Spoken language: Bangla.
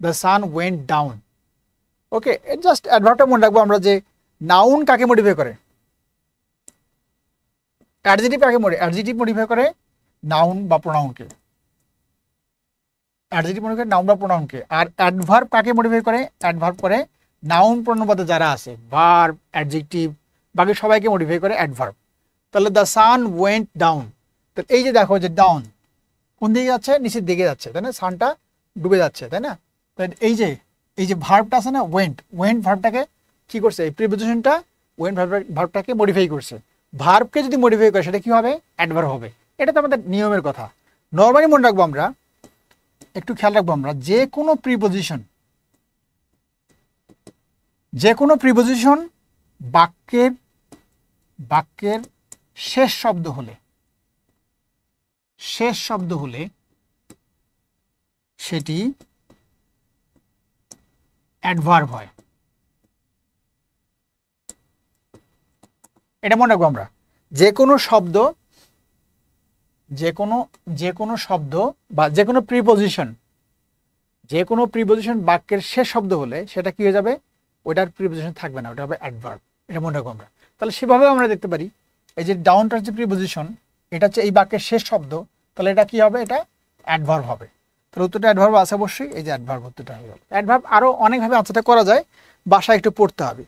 The sun went down. Okay, just অ্যাডভার্বটা মনে রাখবো আমরা যে নাউন কাকে মডিফাই করে, অ্যাডজেক্টিভ কাকে অ্যাডজেক্টিভ মডিফাই করে নাউন বা প্রোনাউনকে, অ্যাডজেক্টিভ মডিফাই করে নাউন বা প্রোনাউনকে। আর অ্যাডভার্ব কাকে মডিফাই করে, অ্যাডভার্ব করে নাউন প্রোনাউন পদে যারা আছে, ভার্ব, অ্যাডজেক্টিভ, বাকি সবাইকে মডিফাই করে অ্যাডভার্ব। তাহলে দ্য সান ওয়েন্ট ডাউন, তো এই যে দেখো যে ডাউন কোন দিকে যাচ্ছে, নিচের দিকে যাচ্ছে, তাই না, সানটা ডুবে যাচ্ছে, তাই না। তো এই যে ভার্বটা আছে না, ওয়েন্ট ভার্বটাকে কি করছে, এই প্রিপোজিশনটা ওয়েন্ট ভার্বটাকে মডিফাই করছে। ভার্বকে যদি মডিফাই করে সেটা কি হবে, অ্যাডভার্ব হবে। এটা তো আমাদের নিয়মের কথা, নর্মালি মনে রাখবো আমরা, একটু খেয়াল রাখবো আমরা, যে কোনো প্রিপোজিশন বাক্যের শেষ শব্দ হলে সেটি অ্যাডভার্ব হয়। এটা মনে রাখবো আমরা, যে কোনো শব্দ বা যে কোনো প্রিপোজিশন বাক্যের শেষ শব্দ হলে সেটা কি হয়ে যাবে, ওটার প্রিপোজিশন থাকবে না, ওটা হবে অ্যাডভার্ব। এটা মনে রাখবো আমরা। তাহলে সেভাবে আমরা দেখতে পারি, এই যে ডাউনটা হচ্ছে প্রিপোজিশন, এটা হচ্ছে এই বাক্যের শেষ শব্দ, তাহলে এটা কি হবে, এটা অ্যাডভার্ব হবে। তাহলে উত্তরটা অ্যাডভার্ব আছে অবশ্যই, এই যে অ্যাডভার্ব উত্তরটা হয়ে গেল। অ্যাডভার্ব আরও অনেকভাবে আনসারটা করা যায়, বাসায় একটু পড়তে হবে।